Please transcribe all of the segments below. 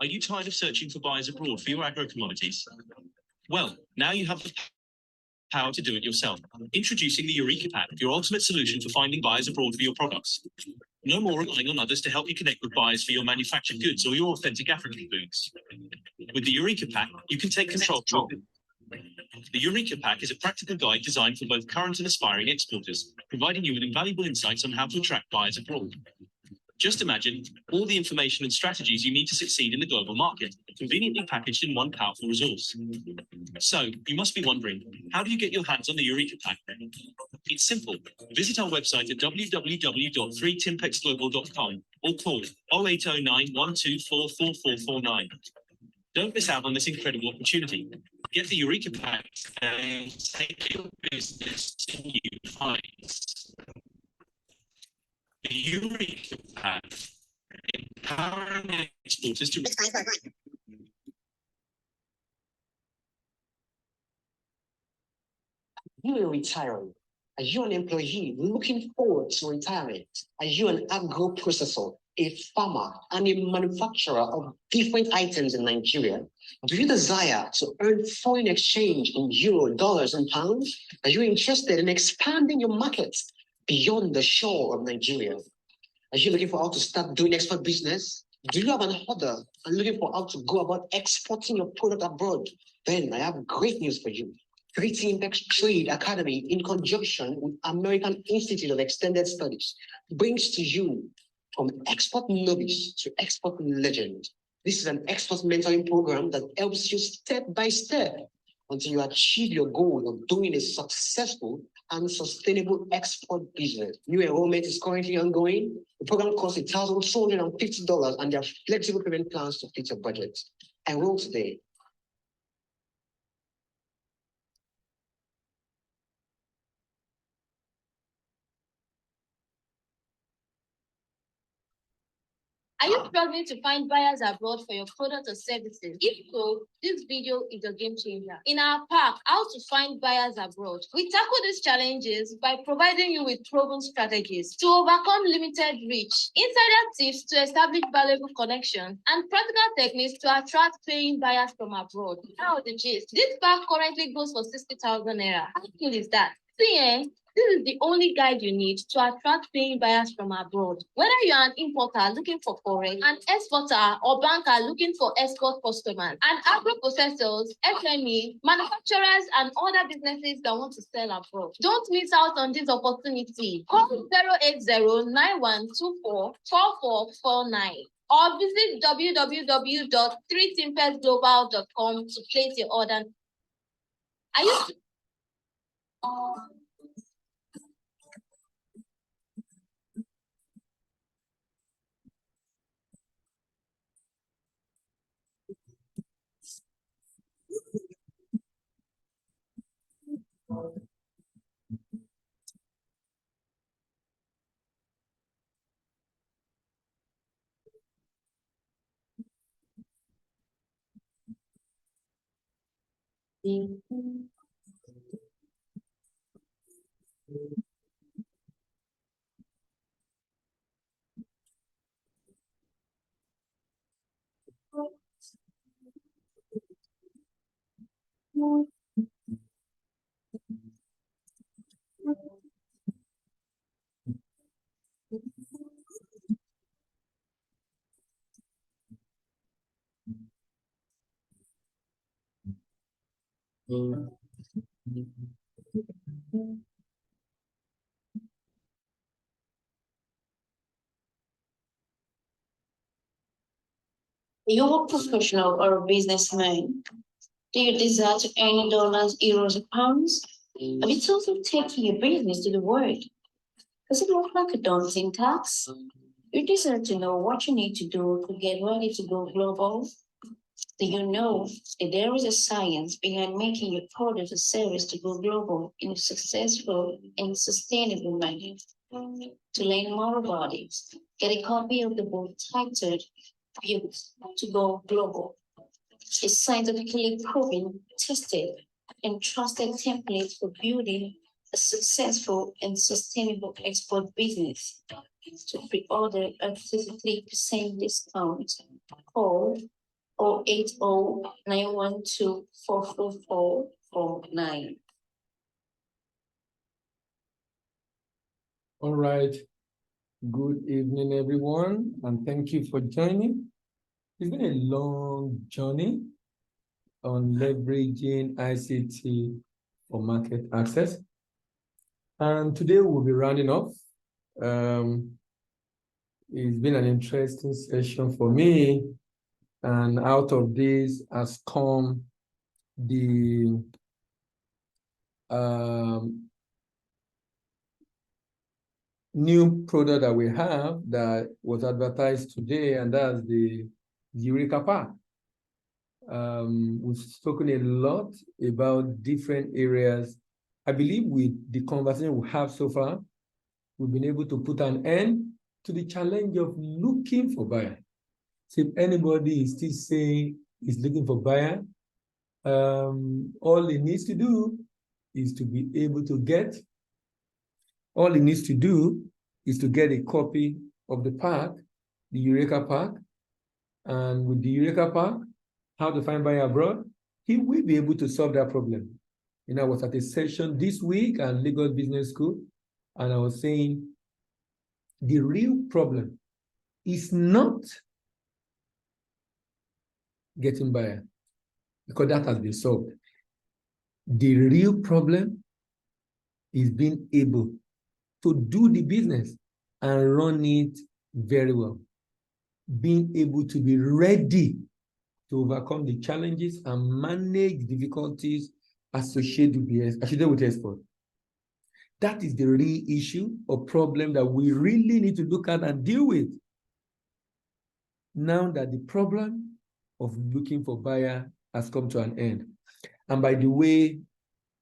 Are you tired of searching for buyers abroad for your agro-commodities? Well, now you have the power to do it yourself. Introducing the Eureka Pack, your ultimate solution for finding buyers abroad for your products. No more relying on others to help you connect with buyers for your manufactured goods or your authentic African foods. With the Eureka Pack, you can take control. The Eureka Pack is a practical guide designed for both current and aspiring exporters, providing you with invaluable insights on how to attract buyers abroad. Just imagine all the information and strategies you need to succeed in the global market, conveniently packaged in one powerful resource. So, you must be wondering, how do you get your hands on the Eureka Pack? It's simple. Visit our website at www.3timpexglobal.com or call 0809 124 4449. Don't miss out on this incredible opportunity. Get the Eureka Pack and take your business to new heights. The Eureka Pack, empowering exporters to... You are retiring. Are you an employee looking forward to retirement? Are you an agro processor, a farmer, and a manufacturer of different items in Nigeria? Do you desire to earn foreign exchange in euro, dollars, and pounds? Are you interested in expanding your markets beyond the shore of Nigeria? Are you looking for how to start doing export business? Do you have an order and looking for how to go about exporting your product abroad? Then I have great news for you. 3T Impex Trade Academy, in conjunction with American Institute of Extended Studies, brings to you from export novice to export legend. This is an export mentoring program that helps you step by step until you achieve your goal of doing a successful and sustainable export business. New enrollment is currently ongoing. The program costs $1,250 and there are flexible payment plans to fit your budget. Enroll today. Are you struggling to find buyers abroad for your products or services? If so, this video is a game changer. In our pack, How to Find Buyers Abroad, we tackle these challenges by providing you with proven strategies to overcome limited reach, insider tips to establish valuable connections, and practical techniques to attract paying buyers from abroad. Now the gist. This pack currently goes for 60,000 naira. How cool is that? See, this is the only guide you need to attract paying buyers from abroad. Whether you are an importer looking for forex, an exporter or banker looking for export customers, and agro processors, SME, manufacturers, and other businesses that want to sell abroad. Don't miss out on this opportunity. Call 08091244449 or visit www.3timpexglobal.com to place your order. Are you... You're a professional or a businessman. Do you desire to earn dollars, euros, or pounds? Have you thought of taking your business to the world? Does it look like a daunting task? You desire to know what you need to do to get ready to go global? Do you know that there is a science behind making your product or service to go global in a successful and sustainable manner? To learn more about it, get a copy of the book titled Built to Go Global. A scientifically proven, tested, and trusted template for building a successful and sustainable export business. To pre-order at 33% discount, call 080-912-44449. All right. Good evening, everyone, and thank you for joining. It's been a long journey on leveraging ICT for market access. And today we'll be rounding off. It's been an interesting session for me. And out of this has come the new product that we have that was advertised today, and that's the Eureka Park. We've spoken a lot about different areas. I believe with the conversation we have so far, we've been able to put an end to the challenge of looking for buyer. So if anybody is still saying he's looking for buyer, all he needs to do is to be able to get, all he needs to do is to get a copy of the park, the Eureka Park, and with the Eureka Park, how to find buyer abroad, he will be able to solve that problem. You know, I was at a session this week at Lagos Business School, and I was saying the real problem is not getting buyer, because that has been solved. The real problem is being able to do the business and run it very well. Being able to be ready to overcome the challenges and manage difficulties associated with export. That is the real issue or problem that we really need to look at and deal with. Now that the problem of looking for buyer has come to an end. And by the way,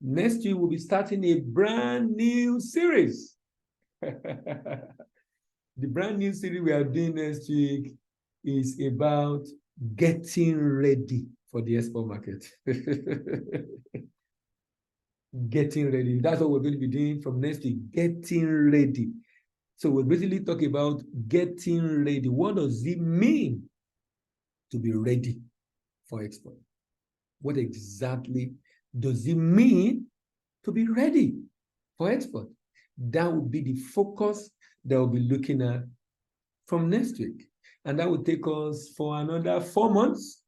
next week we'll be starting a brand new series. The brand new series we are doing next week is about getting ready for the export market. Getting ready. That's what we're going to be doing from next week. Getting ready. So we're basically talking about getting ready. What does it mean to be ready for export? What exactly does it mean to be ready for export? That would be the focus that we'll be looking at from next week. And that will take us for another 4 months.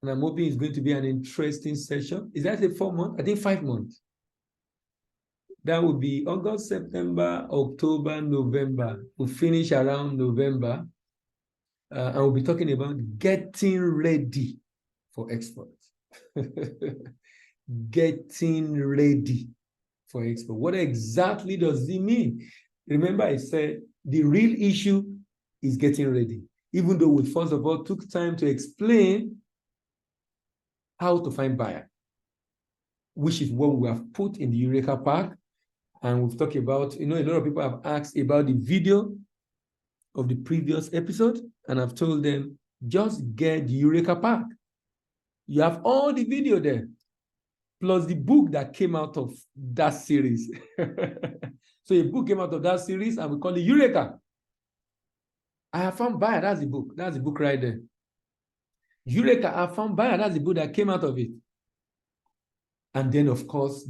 And I'm hoping it's going to be an interesting session. Is that a 4 months? I think 5 months. That would be August, September, October, November. We'll finish around November. And we'll be talking about getting ready for export. Getting ready for export. What exactly does it mean? Remember, I said the real issue is getting ready. Even though we first of all took time to explain how to find buyer, which is what we have put in the Eureka Park. And we've talked about, a lot of people have asked about the video of the previous episode, and I've told them, just get the Eureka Park. You have all the video there, plus the book that came out of that series. So a book came out of that series, and we call it Eureka. I have found buyer, that's the book. That's the book right there. Eureka, I found buyer, that's the book that came out of it. And then, of course,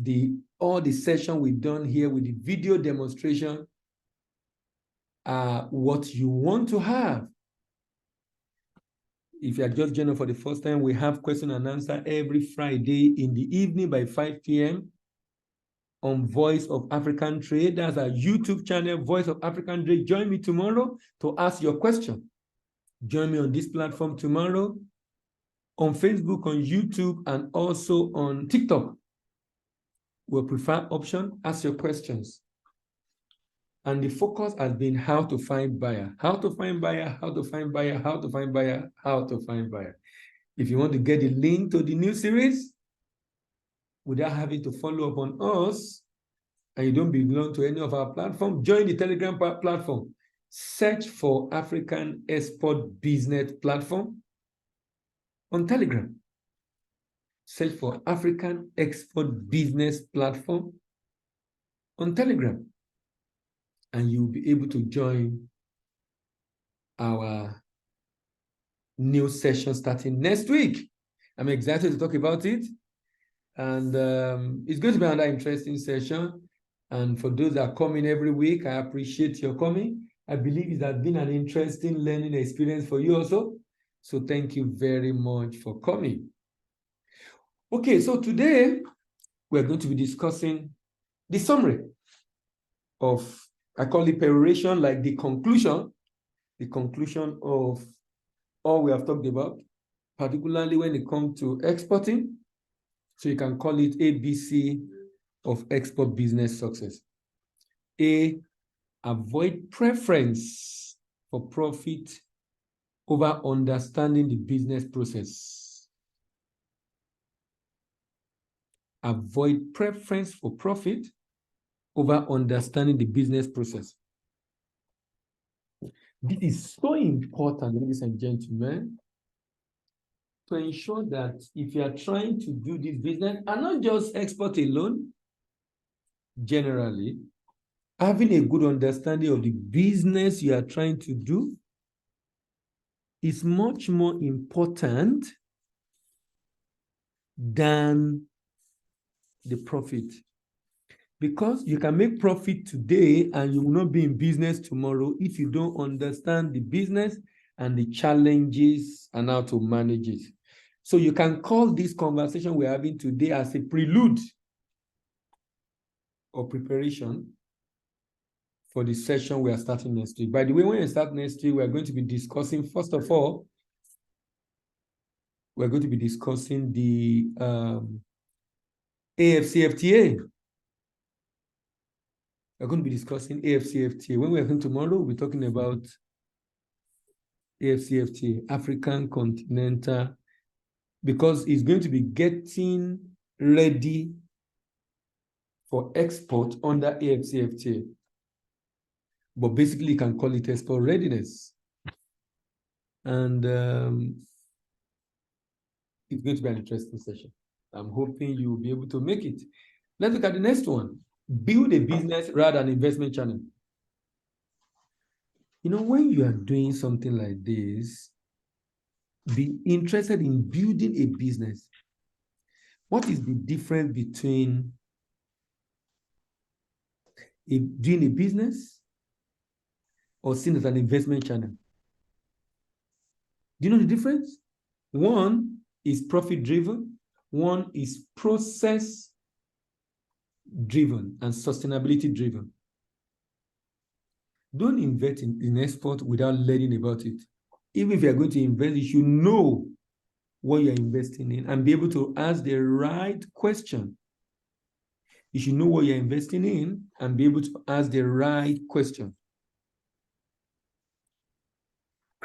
all the session we've done here with the video demonstration are what you want to have. If you are just joining for the first time, we have question and answer every Friday in the evening by 5 p.m. on Voice of African Trade. That's our YouTube channel, Voice of African Trade. Join me tomorrow to ask your question. Join me on this platform tomorrow, on Facebook, on YouTube, and also on TikTok. We'll prefer option, ask your questions. And the focus has been how to find buyer, how to find buyer, how to find buyer, how to find buyer, how to find buyer. If you want to get the link to the new series without having to follow up on us, and you don't belong to any of our platforms, join the Telegram platform. Search for African Export Business Platform on Telegram. Search for African Export Business Platform on Telegram. And you'll be able to join our new session starting next week. I'm excited to talk about it. And it's going to be another interesting session. And for those that are coming every week, I appreciate your coming. I believe it has been an interesting learning experience for you also. So thank you very much for coming. Okay, so today we're going to be discussing the summary of, I call it peroration, like the conclusion of all we have talked about, particularly when it comes to exporting. So you can call it ABC of export business success. A, avoid preference for profit over understanding the business process. Avoid preference for profit over understanding the business process. This is so important, ladies and gentlemen, to ensure that if you are trying to do this business, and not just export alone, generally, having a good understanding of the business you are trying to do is much more important than the profit. Because you can make profit today and you will not be in business tomorrow if you don't understand the business and the challenges and how to manage it. So you can call this conversation we're having today as a prelude or preparation for the session we are starting next week. By the way, when we start next week, we're going to be discussing, first of all, we're going to be discussing the AfCFTA. We're going to be discussing AfCFTA. When we're here tomorrow, we'll be talking about AfCFTA, African Continental, because it's going to be getting ready for export under AfCFTA. But basically, you can call it export readiness. And it's going to be an interesting session. I'm hoping you'll be able to make it. Let's look at the next one. Build a business rather than investment channel. You know, when you are doing something like this, be interested in building a business. What is the difference between doing a business or seen as an investment channel? Do you know the difference? One is profit-driven, one is process-driven and sustainability-driven. Don't invest in export without learning about it. Even if you're going to invest, you should know what you're investing in and be able to ask the right question. You should know what you're investing in and be able to ask the right question.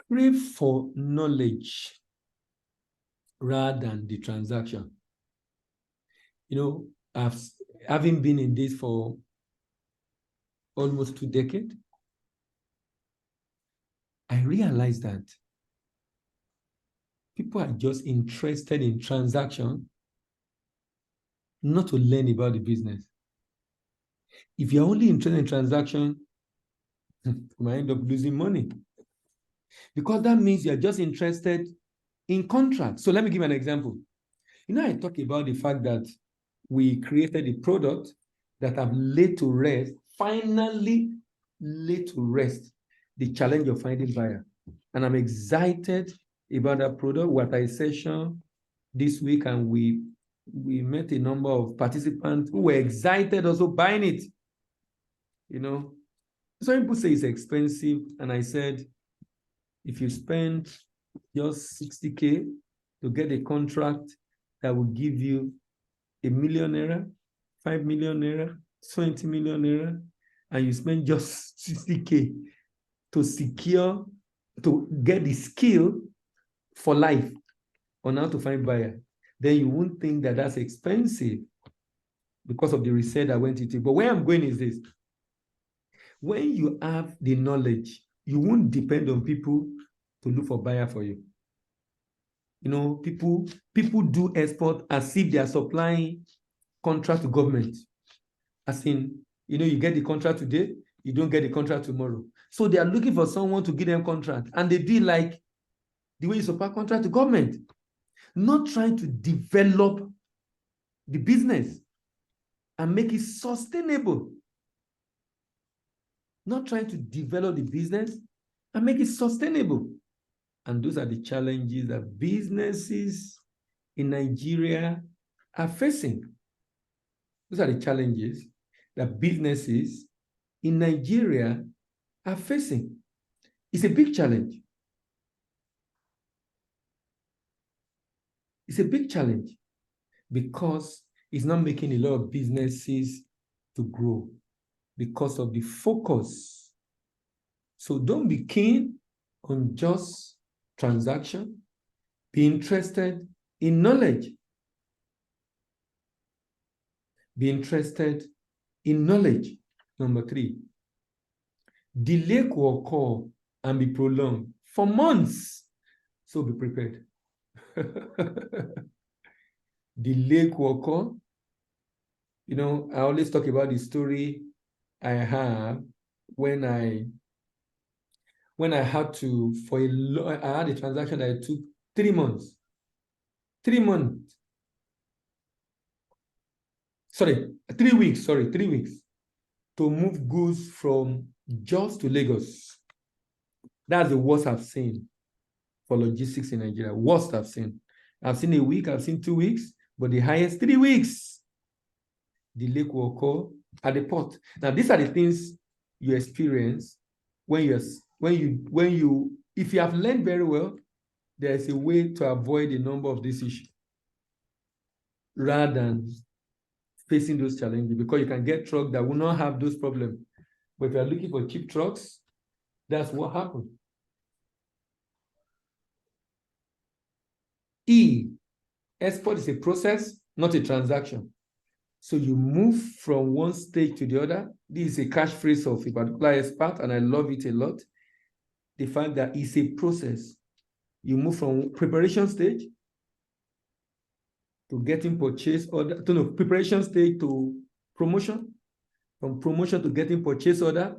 Crave for knowledge rather than the transaction. You know, having been in this for almost 2 decades, I realized that people are just interested in transaction, not to learn about the business. If you're only interested in transaction, you might end up losing money. Because that means you're just interested in contracts. So let me give you an example. You know, I talk about the fact that we created a product that have laid to rest, finally laid to rest the challenge of finding buyer. And I'm excited about that product. We had a session this week and we met a number of participants who were excited also buying it. You know, some people say it's expensive. And I said, if you spend just 60K to get a contract that will give you ₦1 million, 5 million, 20 million, and you spend just 60K to get the skill for life on how to find buyer, then you won't think that that's expensive because of the research that went into it. But where I'm going is this. When you have the knowledge, you won't depend on people to look for buyer for you. You know, people do export as if they are supplying contract to government. As in, you know, you get the contract today, you don't get the contract tomorrow. So they are looking for someone to give them contract. And they do like the way you supply contract to government, not trying to develop the business and make it sustainable. Not trying to develop the business and make it sustainable. And those are the challenges that businesses in Nigeria are facing. Those are the challenges that businesses in Nigeria are facing. It's a big challenge. It's a big challenge because it's not making a lot of businesses to grow because of the focus. So don't be keen on just transaction. Be interested in knowledge. Be interested in knowledge. Number 3, delay could occur and be prolonged for months. So be prepared. Delay could occur. You know, I always talk about the story I have when I had to, I had a transaction that took 3 months. 3 months. Sorry, 3 weeks, 3 weeks to move goods from Jos to Lagos. That's the worst I've seen for logistics in Nigeria. Worst I've seen. I've seen a week, I've seen 2 weeks, but the highest 3 weeks. Delay will occur at the port. Now, these are the things you experience when you, if you have learned very well, there is a way to avoid a number of these issues rather than facing those challenges, because you can get trucks that will not have those problems. But if you are looking for cheap trucks, that's what happened. E, export is a process, not a transaction. So you move from one stage to the other. This is a catchphrase of a particular expert, and I love it a lot. The fact that it's a process. You move from preparation stage to getting purchase order, preparation stage to promotion, from promotion to getting purchase order,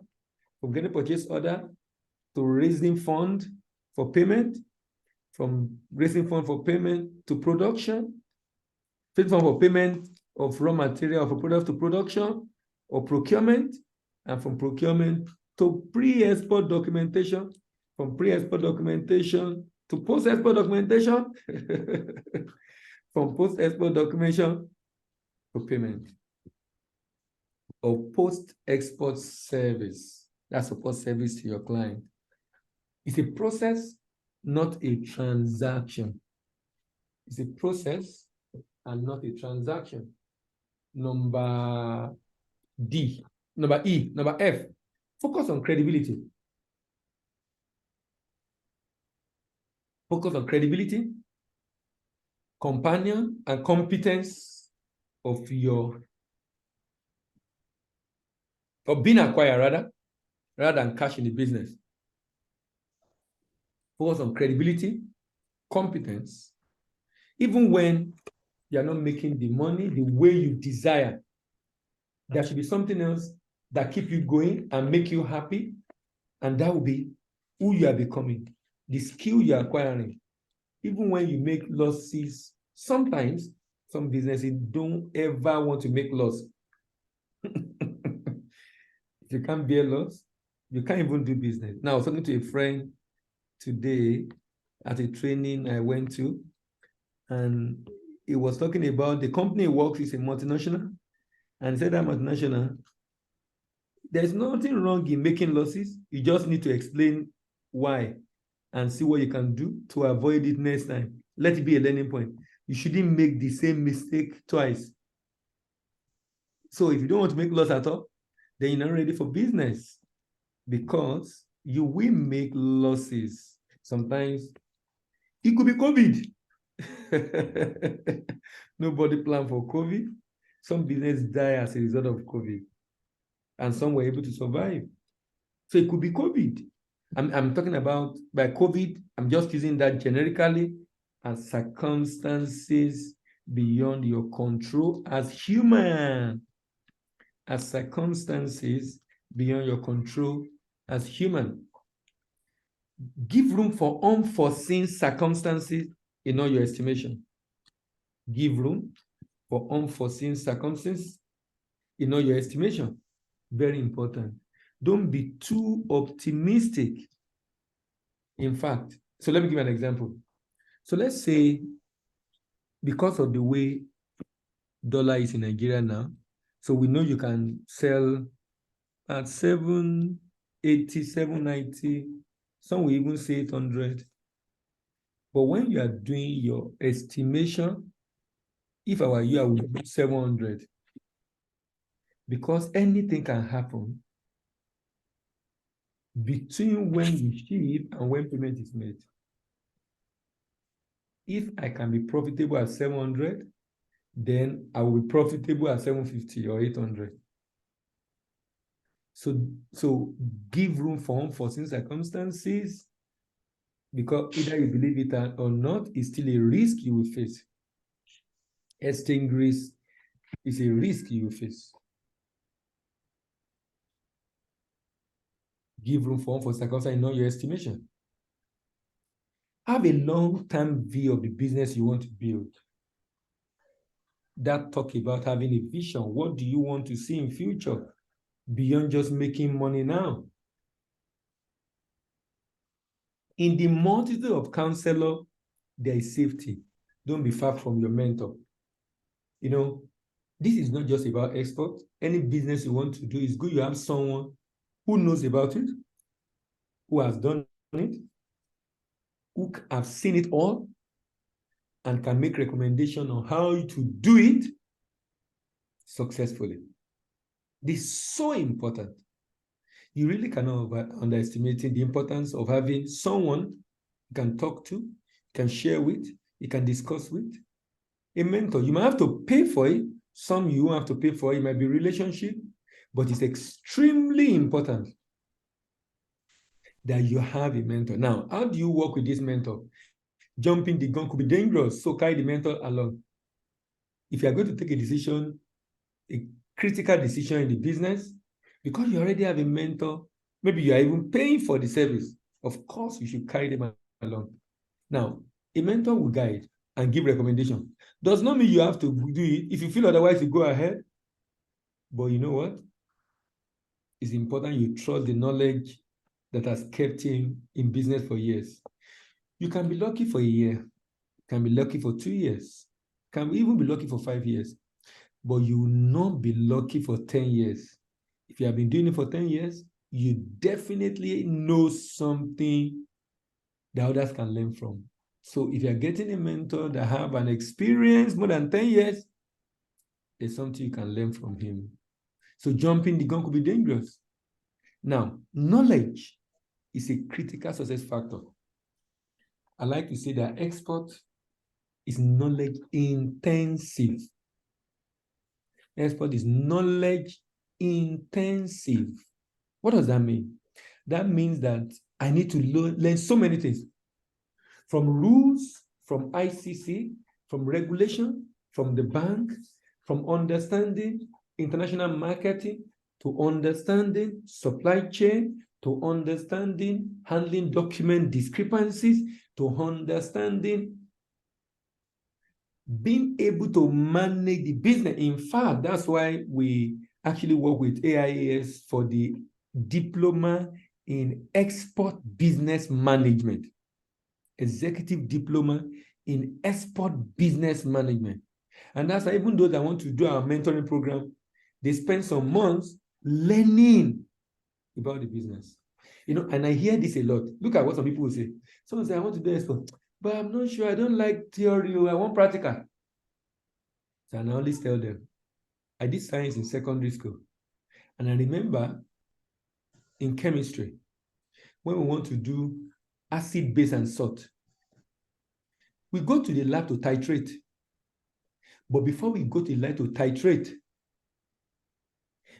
from getting purchase order to raising fund for payment, from raising fund for payment to production, raising fund for payment of raw material for product to production or procurement, and from procurement to pre-export documentation, from pre-export documentation to post-export documentation, from post-export documentation to payment, or post-export service. That's support service to your client. It's a process, not a transaction. It's a process and not a transaction. Number E, number F, focus on credibility. Focus on credibility, companion, and competence of being acquired rather than cash in the business. Focus on credibility, competence, even when you're not making the money the way you desire. There should be something else that keep you going and make you happy, and that will be who you are becoming, the skill you're acquiring. Even when you make losses, sometimes some businesses don't ever want to make loss. If you can't bear loss, you can't even do business. Now, I was talking to a friend today at a training I went to, and he was talking about the company he works is a multinational, and he said that multinational, there's nothing wrong in making losses. You just need to explain why and see what you can do to avoid it next time. Let it be a learning point. You shouldn't make the same mistake twice. So if you don't want to make loss at all, then you're not ready for business, because you will make losses. Sometimes it could be COVID. Nobody planned for COVID. Some business die as a result of COVID, and some were able to survive. So it could be COVID. I'm talking about by COVID, I'm just using that generically as circumstances beyond your control as human. As circumstances beyond your control as human. Give room for unforeseen circumstances in all your estimation. Give room for unforeseen circumstances in all your estimation. Very important. Don't be too optimistic. In fact, so let me give you an example. So let's say, because of the way dollar is in Nigeria now, so we know you can sell at 780, 790, some will even say 800. But when you are doing your estimation, if I were you, I would do 700. Because anything can happen between when you ship and when payment is made. If I can be profitable at 700, then I will be profitable at 750 or 800. So give room for unforeseen circumstances, because either you believe it or not, it's still a risk you will face. Exchange risk is a risk you will face. Give room for unforeseen circumstances in all your estimation. Have a long-term view of the business you want to build. That talk about having a vision. What do you want to see in future beyond just making money now? In the multitude of counselors, there is safety. Don't be far from your mentor. You know, this is not just about export. Any business you want to do, is good you have someone who knows about it, who has done it, who have seen it all, and can make recommendation on how to do it successfully. This is so important. You really cannot underestimate the importance of having someone you can talk to, can share with, you can discuss with. A mentor, you might have to pay for it. Some you won't have to pay for it. It might be relationship, but it's extremely important that you have a mentor. Now, how do you work with this mentor? Jumping the gun could be dangerous, so carry the mentor along. If you are going to take a decision, a critical decision in the business, because you already have a mentor, maybe you are even paying for the service, of course you should carry them along. Now, a mentor will guide and give recommendation. Does not mean you have to do it. If you feel otherwise, you go ahead. But you know what? It's important you trust the knowledge that has kept him in business for years. You can be lucky for a year, can be lucky for 2 years, can even be lucky for 5 years, but you will not be lucky for 10 years. If you have been doing it for 10 years, you definitely know something that others can learn from. So if you're getting a mentor that have an experience more than 10 years, there's something you can learn from him. So jumping the gun could be dangerous. Now, knowledge is a critical success factor. I like to say that export is knowledge intensive. Export is knowledge intensive. What does that mean? That means that I need to learn so many things. From rules, from ICT, from regulation, from the bank, from understanding international marketing, to understanding supply chain, to understanding handling document discrepancies, to understanding being able to manage the business. In fact, that's why we actually work with AIAS for the diploma in export business management, executive diploma in export business management. And that's why even those that want to do our mentoring program, they spend some months learning about the business. You know, and I hear this a lot. Look at what some people will say. Someone say, I want to do export, but I'm not sure. I don't like theory. I want practical. So I always tell them, I did science in secondary school. And I remember in chemistry, when we want to do acid, base, and salt, we go to the lab to titrate. But before we go to the lab to titrate,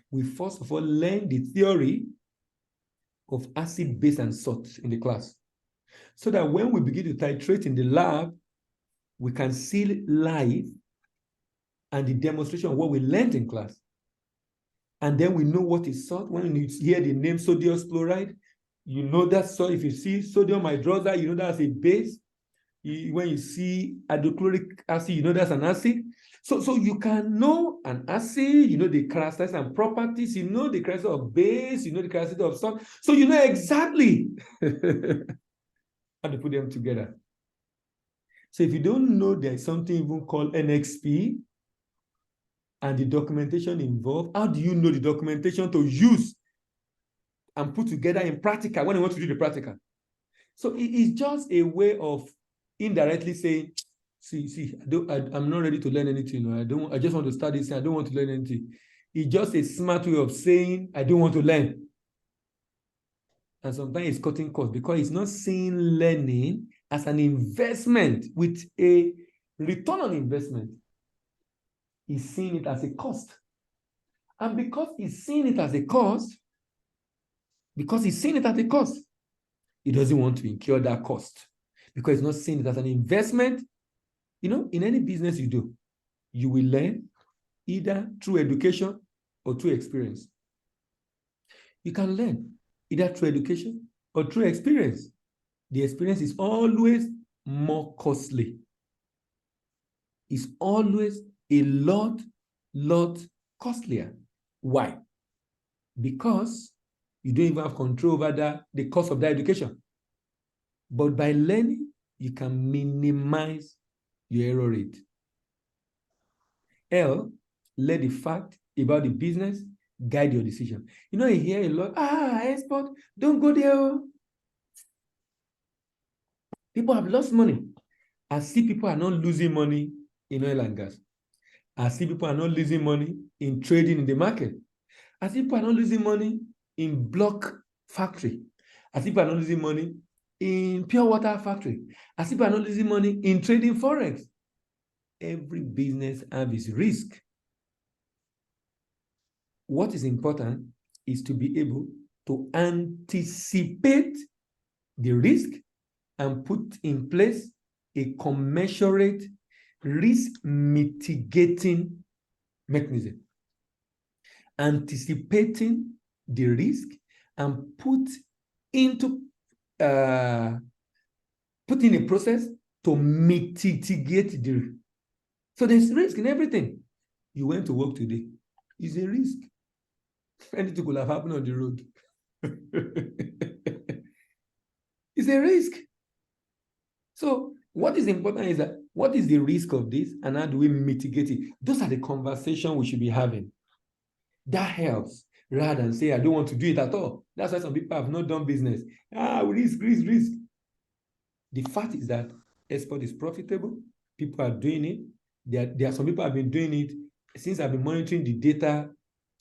we first of all learn the theory of acid, base, and salt in the class. So that when we begin to titrate in the lab, we can see live and the demonstration of what we learned in class. And then we know what is salt. When you hear the name sodium chloride, You know that, so if you see sodium hydroxide, you know that's a base. When you see hydrochloric acid, you know that's an acid. So you can know an acid, you know the characteristics and properties, you know the characteristics of base, you know the characteristics of salt. So you know exactly how to put them together. So if you don't know there's something even called NXP and the documentation involved, how do you know the documentation to use and put together in practical when you want to do the practical? So it is just a way of indirectly saying, see, I'm not ready to learn anything. I just want to start this thing. I don't want to learn anything. It's just a smart way of saying, I don't want to learn. And sometimes it's cutting costs because it's not seeing learning as an investment with a return on investment. He's seeing it as a cost. And because he's seeing it as a cost, he doesn't want to incur that cost because he's not seeing it as an investment. You know, in any business you do, you will learn either through education or through experience. You can learn either through education or through experience. The experience is always more costly. It's always a lot costlier. Why? Because you don't even have control over the cost of that education. But by learning, you can minimize your error rate. L, let the fact about the business guide your decision. You know, you hear a lot, export, don't go there. People have lost money. I see people are not losing money in oil and gas. I see people are not losing money in trading in the market. I see people are not losing money in block factory. I see people are not losing money in pure water factory. I see people are not losing money in trading forex. Every business has its risk. What is important is to be able to anticipate the risk and put in place a commensurate risk mitigating mechanism. Anticipating the risk and put in a process to mitigate the risk. So there's risk in everything. You went to work today. It's a risk. Anything could have happened on the road. It's a risk. So what is important is that what is the risk of this and how do we mitigate it? Those are the conversations we should be having. That helps rather than say, I don't want to do it at all. That's why some people have not done business. Risk. The fact is that export is profitable. People are doing it. There are some people have been doing it since I've been monitoring the data.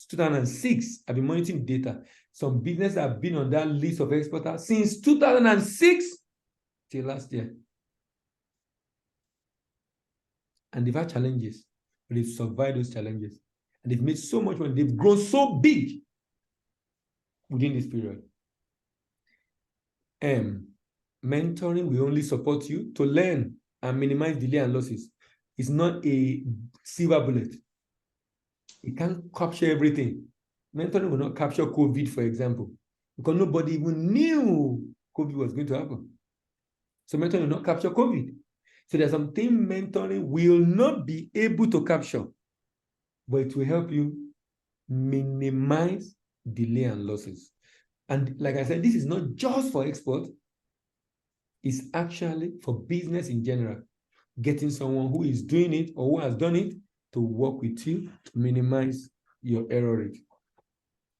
2006, I've been monitoring data. Some businesses have been on that list of exporters since 2006 till last year. And they've had challenges, but they've survived those challenges. And they've made so much money. They've grown so big within this period. Mentoring will only support you to learn and minimize delay and losses. It's not a silver bullet. It can't capture everything. Mentoring will not capture COVID, for example, because nobody even knew COVID was going to happen. So mentoring will not capture COVID. So there's something mentoring will not be able to capture, but it will help you minimize delay and losses. And like I said, this is not just for export. It's actually for business in general. Getting someone who is doing it or who has done it to work with you to minimize your error rate.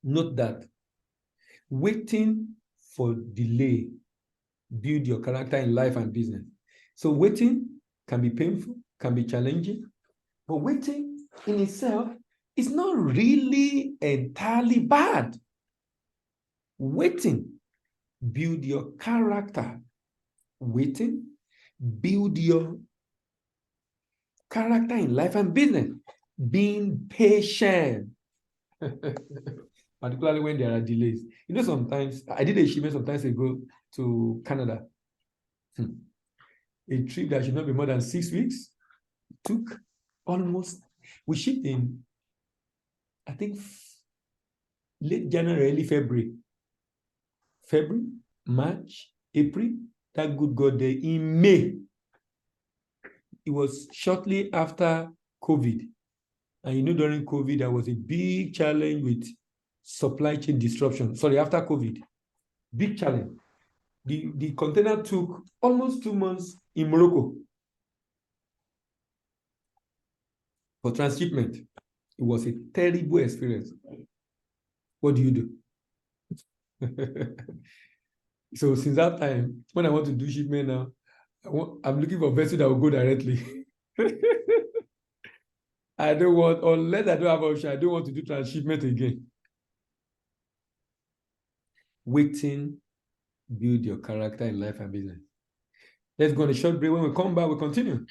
Note that waiting for delay build your character in life and business. So waiting can be painful, can be challenging, but waiting in itself is not really entirely bad. Waiting build your character. Waiting build your character in life and business. Being patient. Particularly when there are delays. You know, sometimes, I did a shipment some time ago to Canada. A trip that should not be more than 6 weeks. It took almost, we shipped in, I think, late January, early February. February, March, April, that good got there in May. It was shortly after COVID. And you know, during COVID, there was a big challenge with supply chain disruption. Sorry, after COVID, big challenge. The container took almost 2 months in Morocco for transshipment. It was a terrible experience. What do you do? So since that time, when I want to do shipment now, I'm looking for a vessel that will go directly. I don't want, unless I don't have option, I don't want to do transshipment again. Waiting, build your character in life and business. Let's go on a short break. When we come back, we'll continue.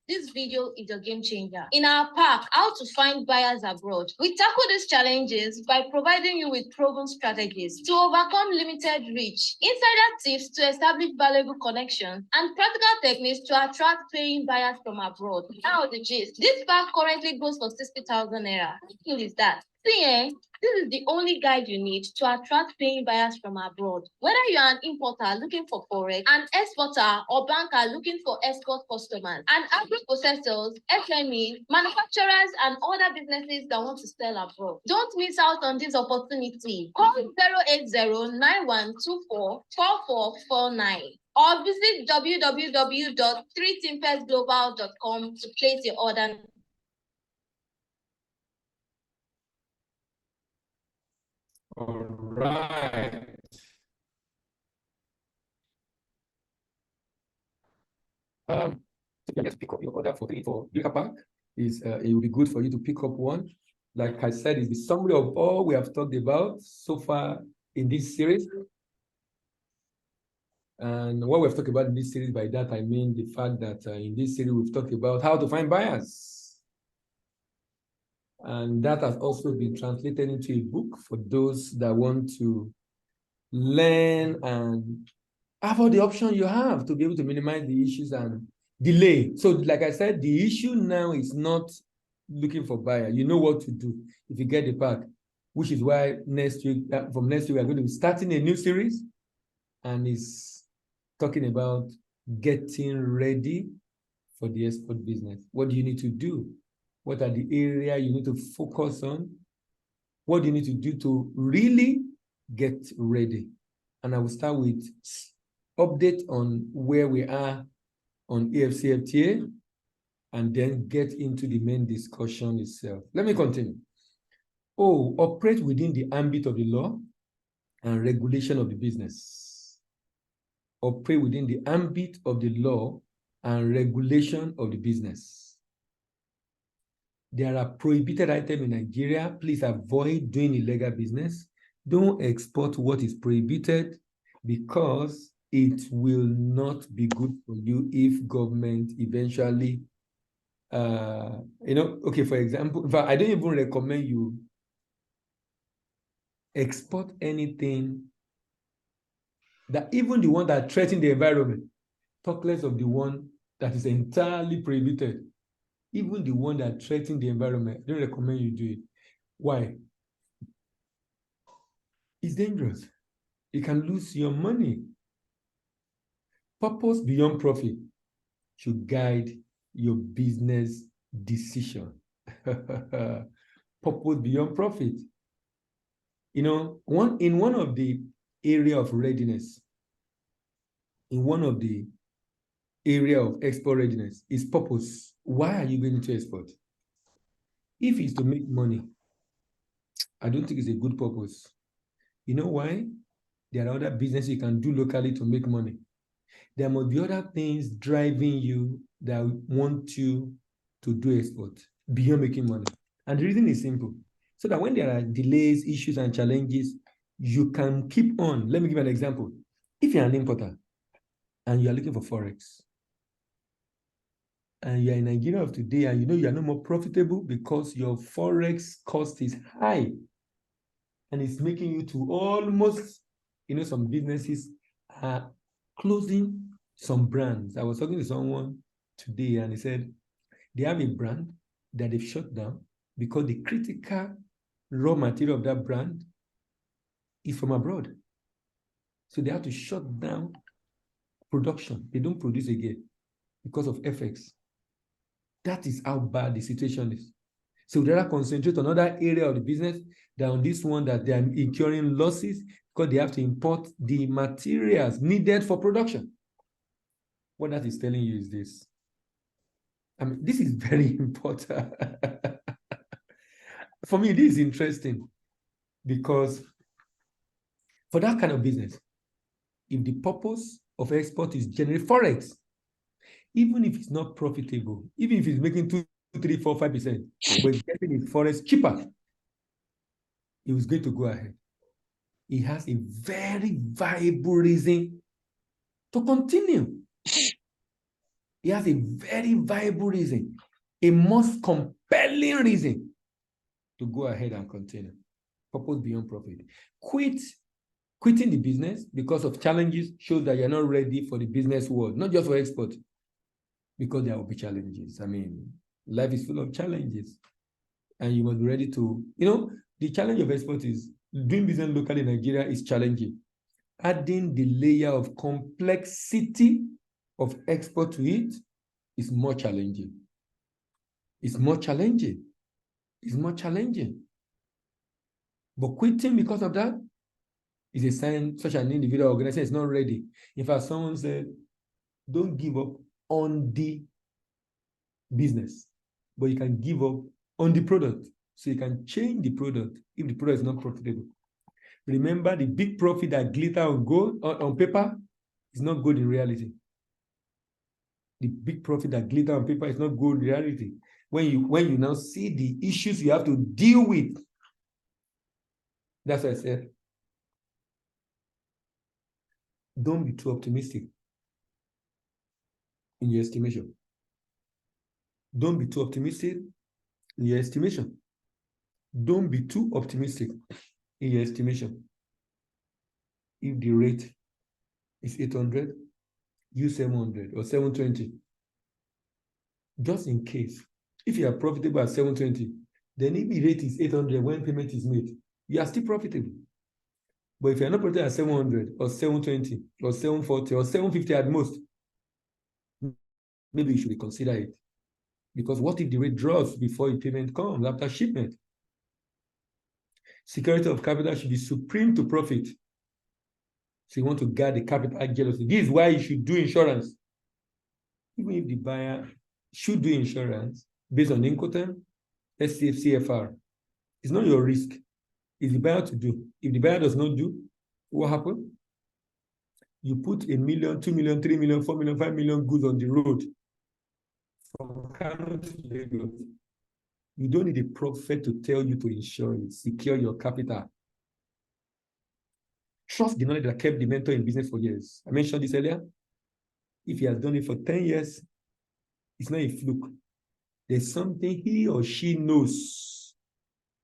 This video is a game changer. In our pack, How to Find Buyers Abroad, we tackle these challenges by providing you with proven strategies to overcome limited reach, insider tips to establish valuable connections, and practical techniques to attract paying buyers from abroad. Now the gist. This pack currently goes for 60,000 naira. How cool is that? See, this is the only guide you need to attract paying buyers from abroad. Whether you're an importer looking for forex, an exporter or banker looking for export customers, and agro-processors, SMEs, manufacturers, and other businesses that want to sell abroad. Don't miss out on this opportunity. Call 080-9124-4449 or visit www.3teampersglobal.com to place your order. All right. So you just pick up your order for Yucca Park. It will be good for you to pick up one. Like I said, it's the summary of all we have talked about so far in this series. And what we've talked about in this series, by that I mean the fact that in this series we've talked about how to find buyers. And that has also been translated into a book for those that want to learn and have all the options you have to be able to minimize the issues and delay. So like I said, the issue now is not looking for buyer. You know what to do if you get the pack, which is why next week, from next week, we are going to be starting a new series, and it's talking about getting ready for the export business. What do you need to do? What are the areas you need to focus on? What do you need to do to really get ready? And I will start with update on where we are on AfCFTA, and then get into the main discussion itself. Let me continue. Operate within the ambit of the law and regulation of the business. Operate within the ambit of the law and regulation of the business. There are prohibited items in Nigeria. Please avoid doing illegal business. Don't export what is prohibited, because it will not be good for you if government eventually, okay, for example, in fact, I don't even recommend you export anything that, even the one that threatens the environment, talk less of the one that is entirely prohibited. Even the one that threatens the environment, I don't recommend you do it. Why? It's dangerous. You can lose your money. Purpose beyond profit should guide your business decision. Purpose beyond profit. In one of the area of readiness, in one of the area of export readiness is purpose. Why are you going to export? If it's to make money, I don't think it's a good purpose. You know why? There are other businesses you can do locally to make money. There must be other things driving you that want you to do export beyond making money. And the reason is simple. So that when there are delays, issues, and challenges, you can keep on. Let me give you an example. If you're an importer and you are looking for forex, and you're in Nigeria of today, and you know you're no more profitable because your forex cost is high, and it's making you to almost, some businesses are closing some brands. I was talking to someone today, and he said they have a brand that they've shut down because the critical raw material of that brand is from abroad. So they have to shut down production. They don't produce again because of FX. That is how bad the situation is. So they rather concentrate on another area of the business than on this one that they are incurring losses because they have to import the materials needed for production. What that is telling you is this. I mean, this is very important. For me, this is interesting because for that kind of business, if the purpose of export is generate forex, even if it's not profitable, even if it's making 2, 3, 4, 5%, but it's getting the forex cheaper, he was going to go ahead. He has a very viable reason to continue. He has a very viable reason, a most compelling reason to go ahead and continue. Purpose beyond profit. Quitting the business because of challenges shows that you're not ready for the business world, not just for export, because there will be challenges. I mean, life is full of challenges, and you must be ready to, the challenge of export is doing business locally in Nigeria is challenging. Adding the layer of complexity of export to it is more challenging. It's more challenging. It's more challenging. But quitting because of that is a sign such an individual organization is not ready. In fact, someone said, don't give up on the business, but you can give up on the product. So you can change the product if the product is not profitable. Remember, the big profit that glitter on gold on paper is not good in reality. The big profit that glitter on paper is not good in reality. When you now see the issues you have to deal with, that's what I said. Don't be too optimistic in your estimation. Don't be too optimistic in your estimation. Don't be too optimistic in your estimation. If the rate is 800, use 700 or 720. Just in case. If you are profitable at 720, then if the rate is 800 when payment is made, you are still profitable. But if you're not profitable at 700 or 720 or 740 or 750 at most, maybe you should reconsider it. Because what if the rate drops before the payment comes after shipment? Security of capital should be supreme to profit. So you want to guard the capital jealousy. This is why you should do insurance. Even if the buyer should do insurance based on Incoterm, AfCFTA, it's not your risk. It's the buyer to do. If the buyer does not do, what happens? You put 1 million, 2 million, 3 million, 4 million, 5 million goods on the road from Kano to Lagos. You don't need a prophet to tell you to insure it, secure your capital. Trust the knowledge that kept the mentor in business for years. I mentioned this earlier. If he has done it for 10 years, it's not a fluke. There's something he or she knows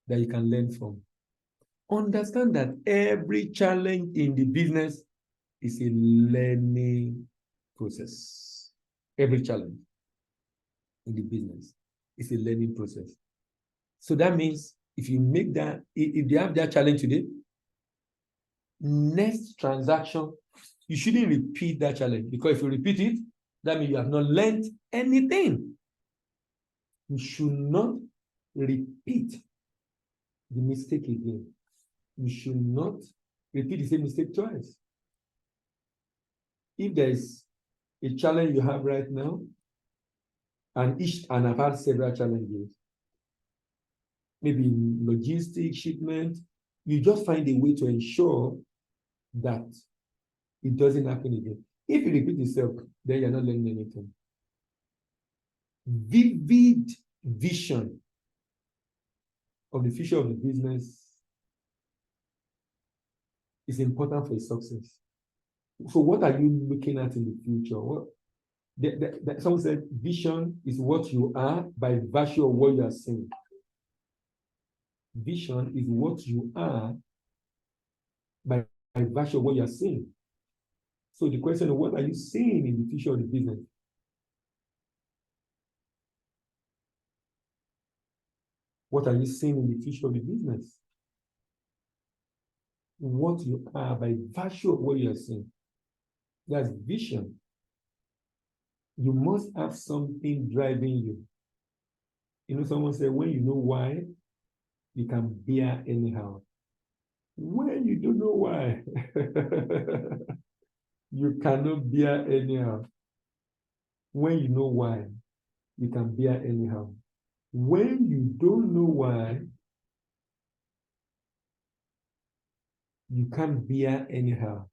that you can learn from. Understand that every challenge in the business is a learning process. Every challenge in the business is a learning process. So that means if you make that, if they have that challenge today, next transaction, you shouldn't repeat that challenge, because if you repeat it, that means you have not learned anything. You should not repeat the mistake again. You should not repeat the same mistake twice. If there is a challenge you have right now, and I've had several challenges, maybe in logistics, shipment, you just find a way to ensure that it doesn't happen again. If you repeat yourself, then you're not learning anything. Vivid vision of the future of the business is important for success. So what are you looking at in the future? Someone said vision is what you are by virtue of what you are seeing. Vision is what you are by virtue of what you are seeing. So the question is, what are you seeing in the future of the business? What are you seeing in the future of the business? What you are by virtue of what you are seeing. That's vision. You must have something driving you. You know, someone said, when you know why, you can bear anyhow. When you don't know why, you cannot bear anyhow. When you know why, you can bear anyhow. When you don't know why, you can't bear anyhow.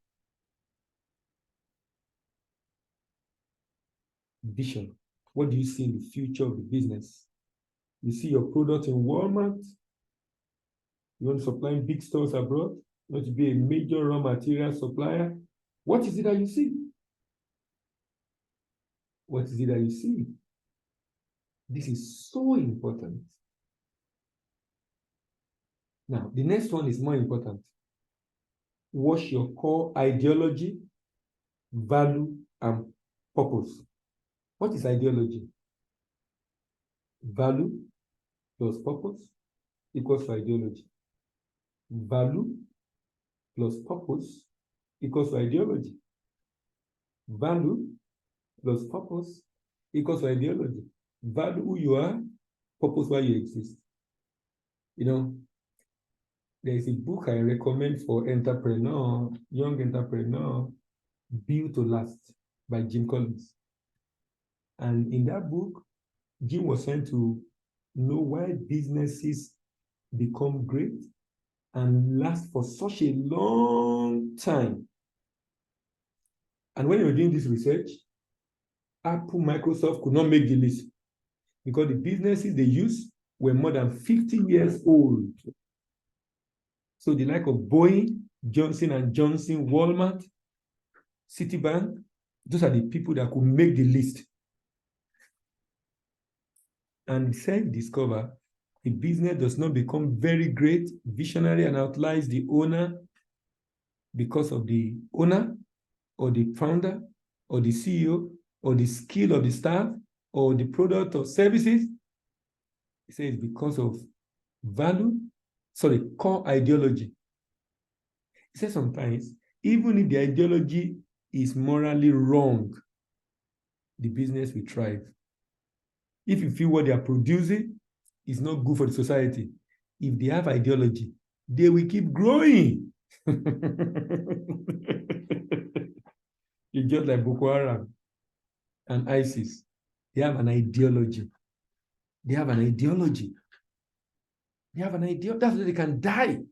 Vision. What do you see in the future of the business? You see your product in Walmart. You want to supply big stores abroad. You want to be a major raw material supplier. What is it that you see? What is it that you see? This is so important. Now, the next one is more important. What's your core ideology, value, and purpose? What is ideology? Value plus purpose equals to ideology. Value plus purpose equals to ideology. Value plus purpose equals to ideology. Value who you are, purpose why you exist. You know, there is a book I recommend for young entrepreneur, Built to Last by Jim Collins. And in that book, Jim was trying to know why businesses become great and last for such a long time. And when you're doing this research, Apple, Microsoft could not make the list because the businesses they used were more than 50 years old. So the like of Boeing, Johnson & Johnson, Walmart, Citibank, those are the people that could make the list. And self-discover, a business does not become very great, visionary, and outlies the owner because of the owner or the founder or the CEO or the skill of the staff or the product or services. It says because of core ideology. It says sometimes, even if the ideology is morally wrong, the business will thrive. If you feel what they are producing is not good for the society, if they have ideology, they will keep growing. It's just like Boko Haram and ISIS. They have an ideology. They have an ideology. They have an idea. That's why they can die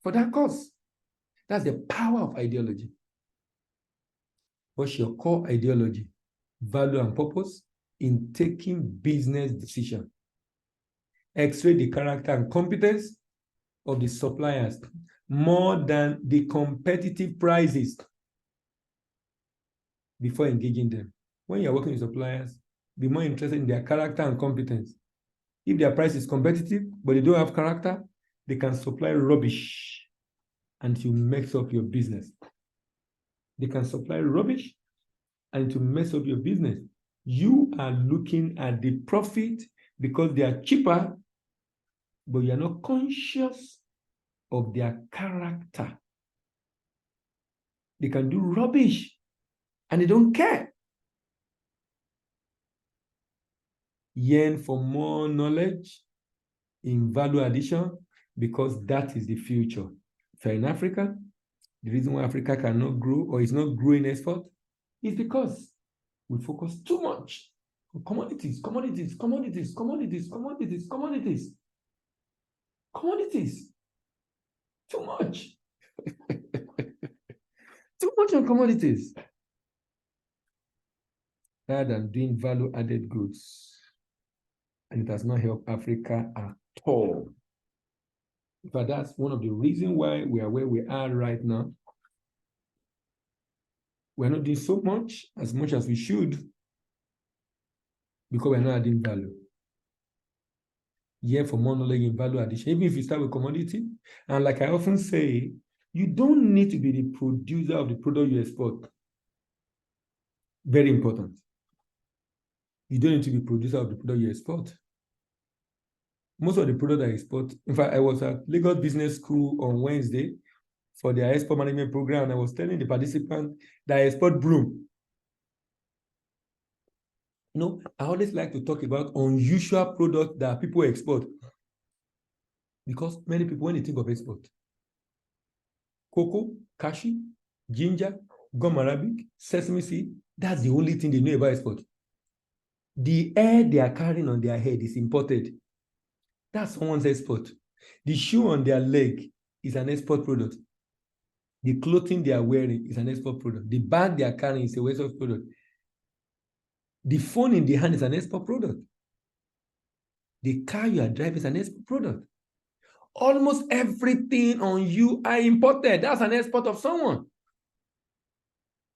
for that cause. That's the power of ideology. What's your core ideology, value, and purpose in taking business decisions? X-ray the character and competence of the suppliers more than the competitive prices before engaging them. When you're working with suppliers, be more interested in their character and competence. If their price is competitive, but they don't have character, they can supply rubbish and to mess up your business. They can supply rubbish and to mess up your business. You are looking at the profit because they are cheaper, but you are not conscious of their character. They can do rubbish and they don't care. Yearn for more knowledge in value addition because that is the future. If you're in Africa, the reason why Africa cannot grow or is not growing export is because we focus too much on commodities. Too much. Too much on commodities. Rather than doing value-added goods. And it has not helped Africa at all. But that's one of the reasons why we are where we are right now. We're not doing so much as we should because we're not adding value. Yeah, for more knowledge in value addition, even if you start with commodity. And like I often say, you don't need to be the producer of the product you export. Very important. You don't need to be producer of the product you export. most of the product I export, in fact, I was at Lagos Business School on Wednesday for their export management program, and I was telling the participants that I export broom. I always like to talk about unusual products that people export. Because many people, when they think of export, cocoa, cashew, ginger, gum arabic, sesame seed, that's the only thing they know about export. The air they are carrying on their head is imported. That's someone's export. The shoe on their leg is an export product. The clothing they are wearing is an export product. The bag they are carrying is a export product. The phone in the hand is an export product. The car you are driving is an export product. Almost everything on you are imported. That's an export of someone.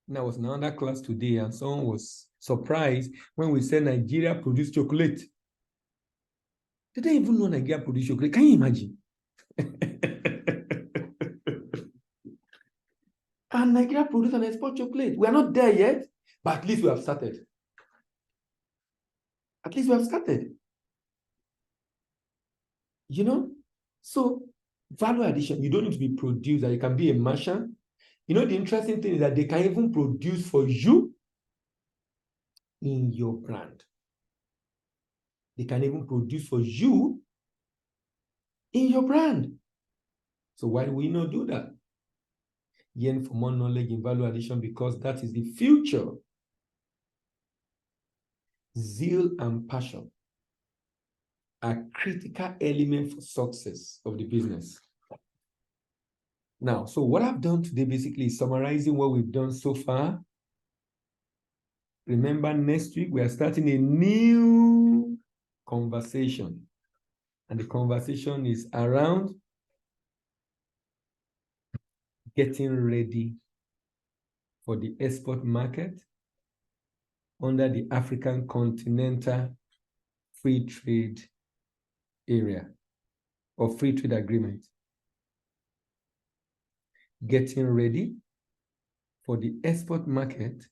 And I was in another class today, and someone was surprised when we said Nigeria produced chocolate. They didn't even know Nigeria produced chocolate. Can you imagine? And Nigeria produced an export chocolate. We are not there yet, but at least we have started. At least we have started. So value addition, you don't need to be producer. You can be a merchant. The interesting thing is that they can even produce for you in your brand. They can even produce for you in your brand. So why do we not do that? Yearn for more knowledge in value addition, because that is the future. Zeal and passion are critical elements for success of the business. Now, so what I've done today basically is summarizing what we've done so far. Remember, next week we are starting a new conversation. And the conversation is around getting ready for the export market under the African Continental Free Trade Area or Free Trade Agreement. Getting ready for the export market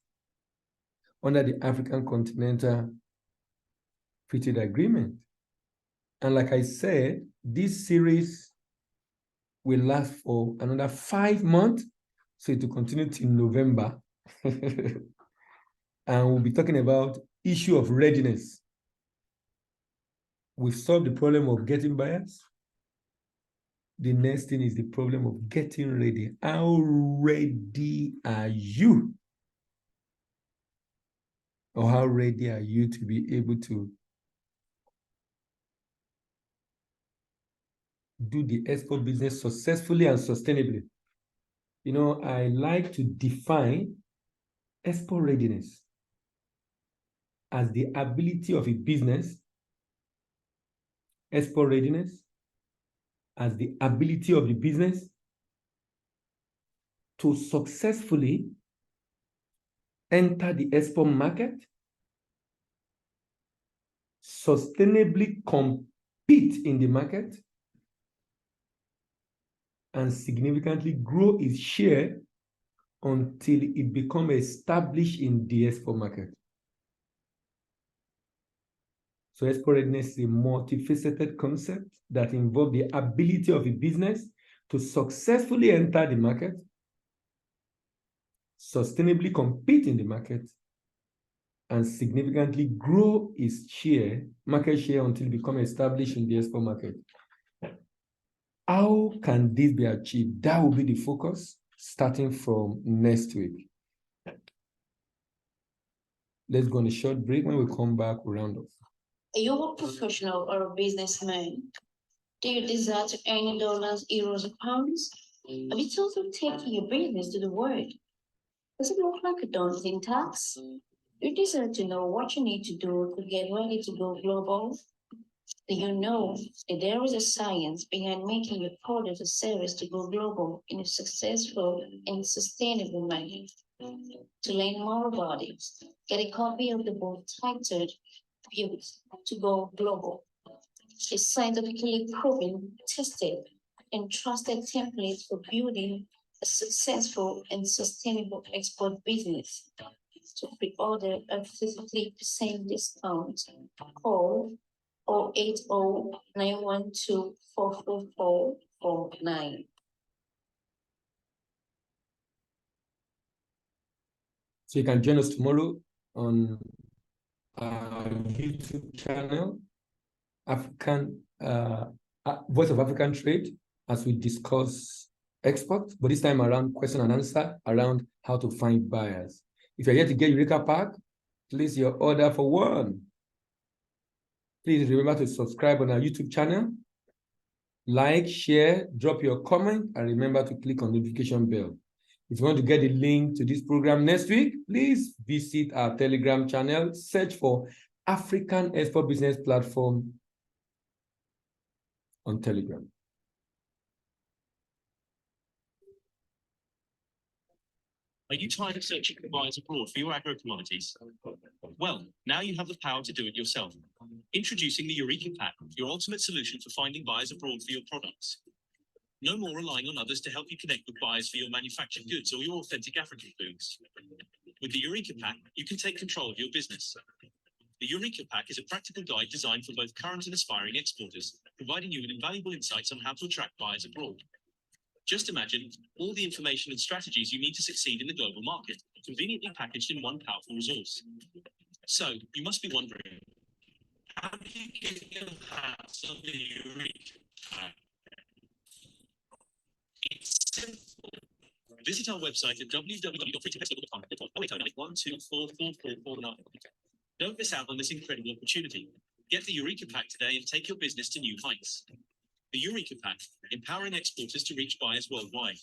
under the African Continental Free Trade Agreement. And like I said, this series will last for another 5 months, so it will continue till November. And we'll be talking about issue of readiness. We've solved the problem of getting buyers. The next thing is the problem of getting ready. How ready are you? Or how ready are you to be able to do the export business successfully and sustainably? I like to define export readiness as the ability of a business, export readiness as the ability of the business to successfully enter the export market, sustainably compete in the market, and significantly grow its share until it becomes established in the export market. So export readiness is a multifaceted concept that involves the ability of a business to successfully enter the market, sustainably compete in the market, and significantly grow its market share until it becomes established in the export market. How can this be achieved? That will be the focus starting from next week. Let's go on a short break. When we come back, we'll round off. Are you a professional or a businessman? Do you desire to earn dollars, euros, or pounds? Have you thought of taking your business to the world? Does it look like a daunting task? You desire to know what you need to do to get ready to go global? Do you know that there is a science behind making your product or service to go global in a successful and sustainable manner? To learn more about it, get a copy of the book titled Built to Go Global, a scientifically proven, tested, and trusted template for building a successful and sustainable export business. To pre-order a 33% discount, call 080-912-44449. So you can join us tomorrow on our YouTube channel, Voice of African Trade, as we discuss export, but this time around question and answer around how to find buyers. If you're yet to get Eureka Pack, place your order for one. Please remember to subscribe on our YouTube channel, like, share, drop your comment, and remember to click on the notification bell. If you want to get the link to this program next week, please visit our Telegram channel, search for African Export Business Platform on Telegram. Are you tired of searching for buyers abroad for your agro-commodities? Well, now you have the power to do it yourself. Introducing the Eureka Pack, your ultimate solution for finding buyers abroad for your products. No more relying on others to help you connect with buyers for your manufactured goods or your authentic African foods. With the Eureka Pack, you can take control of your business. The Eureka Pack is a practical guide designed for both current and aspiring exporters, providing you with invaluable insights on how to attract buyers abroad. Just imagine all the information and strategies you need to succeed in the global market, conveniently packaged in one powerful resource. So, you must be wondering, how do you get your hands on the Eureka Pack? It's simple. Visit our website at www.freetexpo.com. Don't miss out on this incredible opportunity. Get the Eureka Pack today and take your business to new heights. The Eureka Pack, empowering exporters to reach buyers worldwide.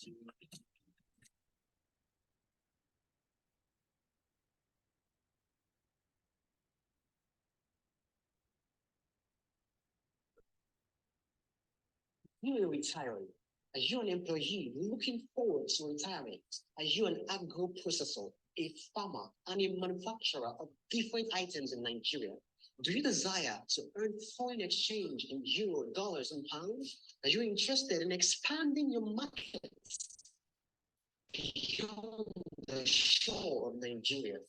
You are retiring. Are you an employee looking forward to retirement? Are you an agro processor, a farmer, and a manufacturer of different items in Nigeria? Do you desire to earn foreign exchange in euro, dollars, and pounds? Are you interested in expanding your markets beyond the shore of Nigeria?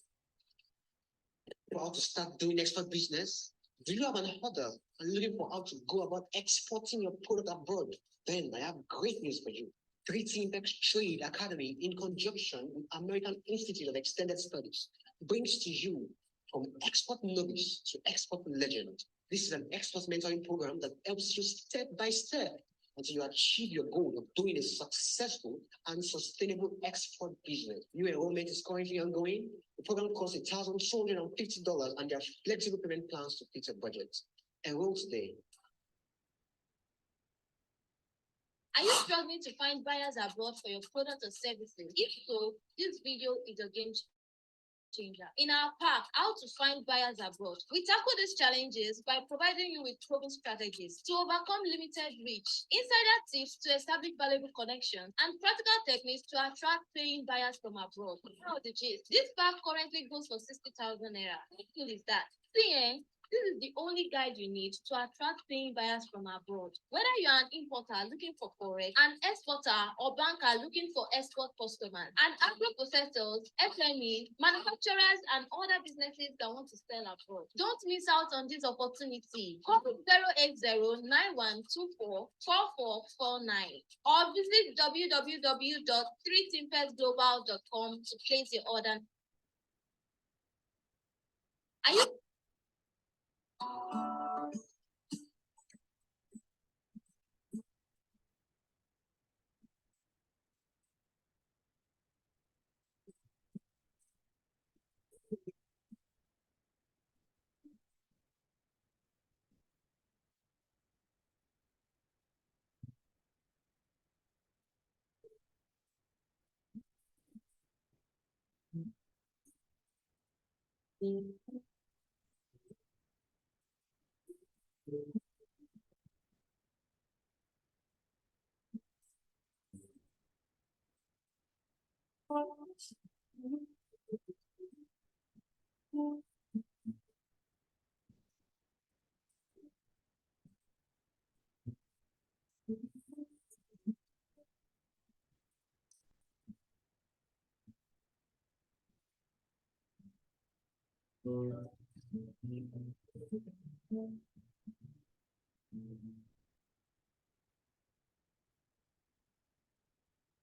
How to start doing export business? Do you have an order and looking for how to go about exporting your product abroad? Then I have great news for you. 3T Impex Trade Academy, in conjunction with American Institute of Extended Studies, brings to you from export novice to export legend. This is an export mentoring program that helps you step by step until you achieve your goal of doing a successful and sustainable export business. New enrollment is currently ongoing. The program costs $1,250 and there are flexible payment plans to fit your budget. Enroll today. Are you struggling to find buyers abroad for your products or services? If so, this video is a game changer. In our pack, How to Find Buyers Abroad, we tackle these challenges by providing you with proven strategies to overcome limited reach, insider tips to establish valuable connections, and practical techniques to attract paying buyers from abroad. Now the gist. This pack currently goes for 60,000 naira. How cool is that? See, this is the only guide you need to attract paying buyers from abroad. Whether you're an importer looking for forex, an exporter or banker looking for export customers, and agro processors, SME, manufacturers, and other businesses that want to sell abroad. Don't miss out on this opportunity. Call 080-9124-4449 or visit www.3timpesglobal.com to place your order. Are you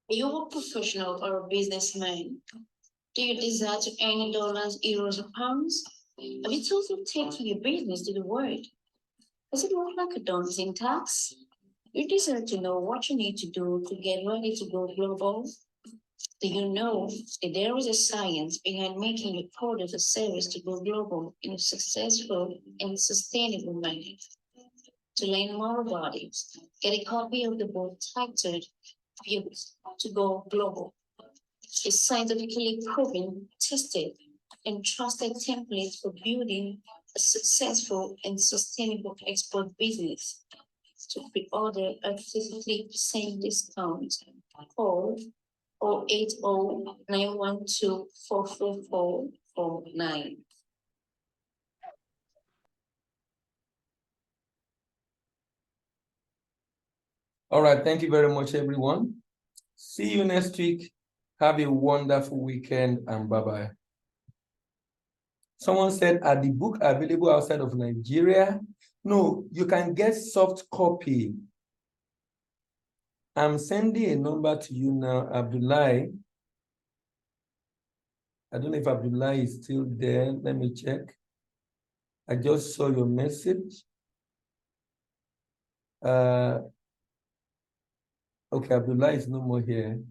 Are you a professional or a businessman? Do you desire to earn dollars, euros, or pounds? Have you thought of taking your business to the world? Does it look like a daunting task? You deserve to know what you need to do to get ready to go global. Do you know that there is a science behind making your product or service to go global in a successful and sustainable manner? To learn more about it, get a copy of the book titled Pivot to Go Global. A scientifically proven, tested, and trusted template for building a successful and sustainable export business. To pre-order at 53% discount, call 080-912-44449. All right, thank you very much, everyone. See you next week. Have a wonderful weekend and bye-bye. Someone said, are the book available outside of Nigeria? No, you can get soft copy. I'm sending a number to you now, Abdullahi. I don't know if Abdullahi is still there. Let me check. I just saw your message. Okay, Abdullah is no more here.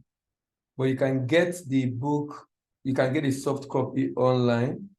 But you can get the book, you can get a soft copy online.